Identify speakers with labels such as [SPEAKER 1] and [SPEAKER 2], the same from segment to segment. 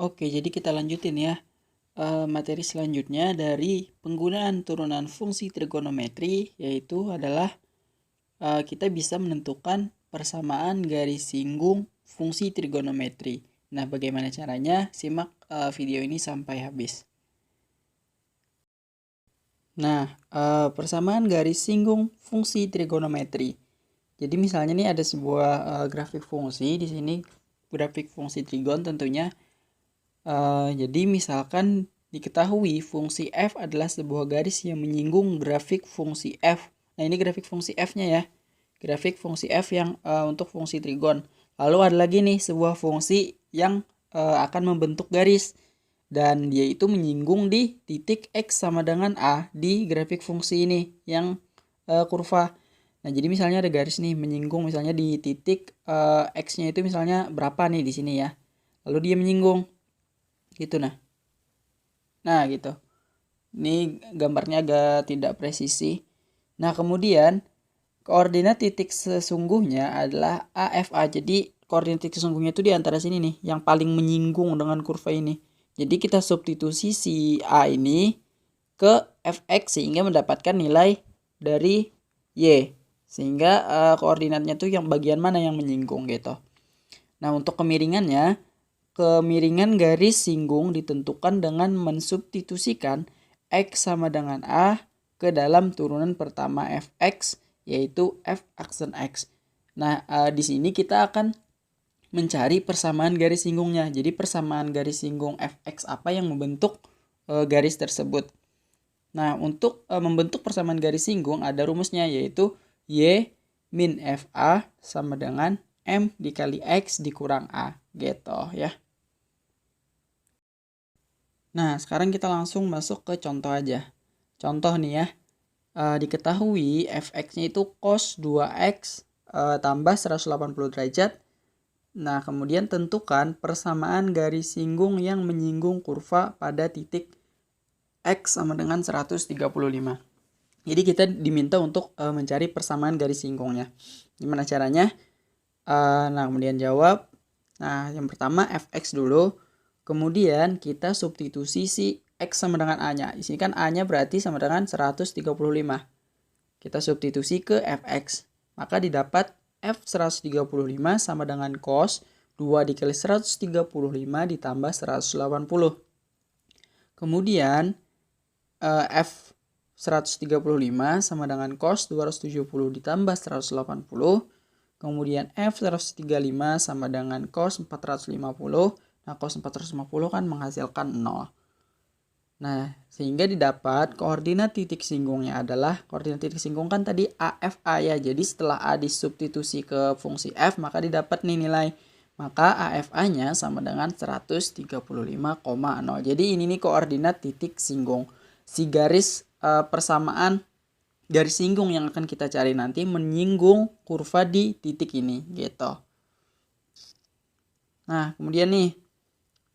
[SPEAKER 1] Oke, jadi kita lanjutin ya. Materi selanjutnya dari penggunaan turunan fungsi trigonometri, yaitu adalah kita bisa menentukan persamaan garis singgung fungsi trigonometri. Nah, bagaimana caranya? Simak video ini sampai habis. Nah, persamaan garis singgung fungsi trigonometri. Jadi misalnya nih ada sebuah grafik fungsi di sini, grafik fungsi trigon tentunya. Jadi misalkan diketahui fungsi f adalah sebuah garis yang menyinggung grafik fungsi f. Nah, ini grafik fungsi f-nya ya. Grafik fungsi f yang untuk fungsi trigon. Lalu ada lagi nih sebuah fungsi yang akan membentuk garis. Dan dia itu menyinggung di titik x sama dengan a di grafik fungsi ini yang kurva. Nah, jadi misalnya ada garis nih menyinggung misalnya di titik x-nya itu misalnya berapa nih di sini ya. Lalu dia menyinggung gitu nah gitu. Ini gambarnya agak tidak presisi. Nah, kemudian koordinat titik sesungguhnya adalah AFA. Jadi koordinat titik sesungguhnya itu di antara sini nih, yang paling menyinggung dengan kurva ini. Jadi kita substitusi si A ini ke fx sehingga mendapatkan nilai dari y. Sehingga koordinatnya tuh yang bagian mana yang menyinggung gitu. Nah, untuk kemiringannya, kemiringan garis singgung ditentukan dengan mensubstitusikan x sama dengan a ke dalam turunan pertama fx, yaitu f aksen x. Nah, di sini kita akan mencari persamaan garis singgungnya. Jadi persamaan garis singgung fx apa yang membentuk garis tersebut. Nah, untuk membentuk persamaan garis singgung ada rumusnya, yaitu y min fa sama dengan m dikali x dikurang a gitu ya. Nah, sekarang kita langsung masuk ke contoh aja. Contoh nih ya, diketahui fx-nya itu cos 2x tambah 180 derajat. Nah, kemudian tentukan persamaan garis singgung yang menyinggung kurva pada titik x sama dengan 135. Jadi kita diminta untuk mencari persamaan garis singgungnya. Gimana caranya? Nah, kemudian jawab. Nah, yang pertama fx dulu. Kemudian kita substitusi si x sama dengan a-nya. Di sini kan a-nya berarti sama dengan 135. Kita substitusi ke fx. Maka didapat f 135 sama dengan cos 2 dikali 135 ditambah 180. Kemudian f 135 sama dengan cos 270 ditambah 180. Kemudian f 135 sama dengan cos 450. Nah, cos 450 kan menghasilkan 0. Nah, sehingga didapat koordinat titik singgungnya adalah, koordinat titik singgung kan tadi AFA ya. Jadi setelah A disubstitusi ke fungsi F, maka didapat nih nilai. Maka AFA-nya sama dengan 135,0. Jadi ini nih koordinat titik singgung. Si garis persamaan garis singgung yang akan kita cari nanti menyinggung kurva di titik ini gitu. Nah, kemudian nih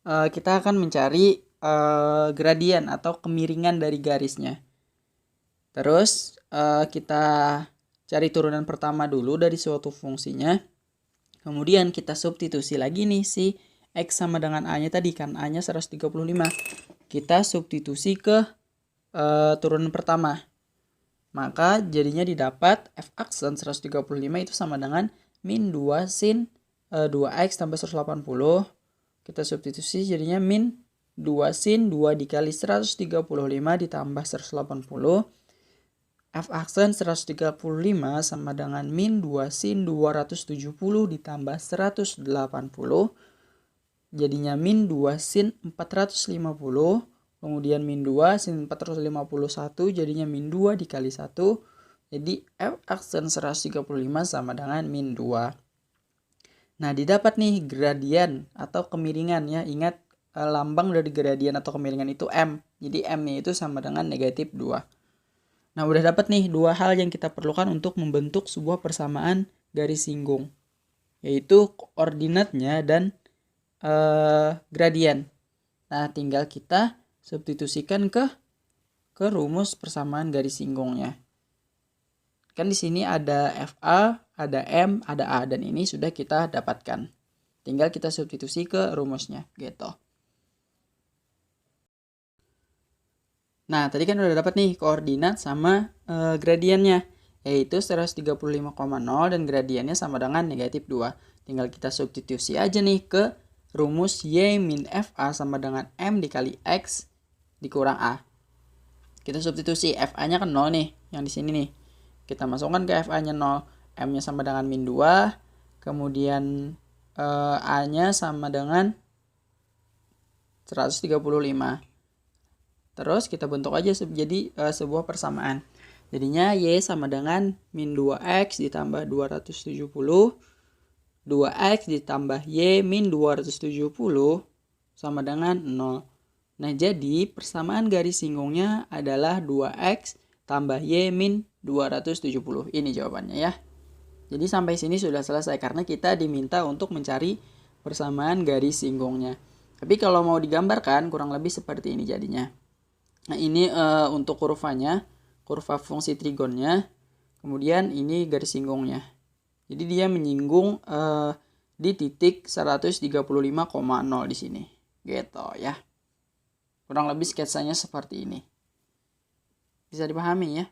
[SPEAKER 1] kita akan mencari gradian atau kemiringan dari garisnya. Terus kita cari turunan pertama dulu dari suatu fungsinya. Kemudian kita substitusi lagi nih si x sama dengan a-nya tadi, kan a-nya 135. Kita substitusi ke turunan pertama. Maka jadinya didapat f aksen 135 itu sama dengan min 2 sin 2x tambah 180. Kita substitusi jadinya min 2 sin 2 dikali 135 ditambah 180. F aksen 135 sama dengan min 2 sin 270 ditambah 180. Jadinya min 2 sin 450. Kemudian min 2 sin 451 jadinya min 2 dikali 1. Jadi F aksen 135 sama dengan min 2. Nah, didapat nih gradian atau kemiringan ya. Ingat lambang dari gradian atau kemiringan itu M. Jadi M-nya itu sama dengan negatif 2. Nah, udah dapat nih dua hal yang kita perlukan untuk membentuk sebuah persamaan garis singgung. Yaitu koordinatnya dan gradien. Nah, tinggal kita substitusikan ke rumus persamaan garis singgungnya. Kan di sini ada FA, ada M, ada A, dan ini sudah kita dapatkan. Tinggal kita substitusi ke rumusnya gitu. Nah, tadi kan udah dapat nih koordinat sama gradiennya, yaitu 135,0 dan gradiennya sama dengan negatif 2. Tinggal kita substitusi aja nih ke rumus Y min FA sama dengan M dikali X dikurang A. Kita substitusi, FA-nya kan 0 nih, yang di sini nih. Kita masukkan ke FA-nya 0, M-nya sama dengan min 2, kemudian A-nya sama dengan 135. Terus kita bentuk aja jadi sebuah persamaan. Jadinya Y sama dengan min 2X ditambah 270, 2X ditambah Y min 270 sama dengan 0. Nah, jadi persamaan garis singgungnya adalah 2X tambah Y min 270. Ini jawabannya ya. Jadi sampai sini sudah selesai karena kita diminta untuk mencari persamaan garis singgungnya. Tapi kalau mau digambarkan kurang lebih seperti ini jadinya. Nah, ini untuk kurvanya, kurva fungsi trigonnya. Kemudian ini garis singgungnya. Jadi dia menyinggung di titik 135,0 di sini. Gitu ya. Kurang lebih sketsanya seperti ini. Bisa dipahami ya?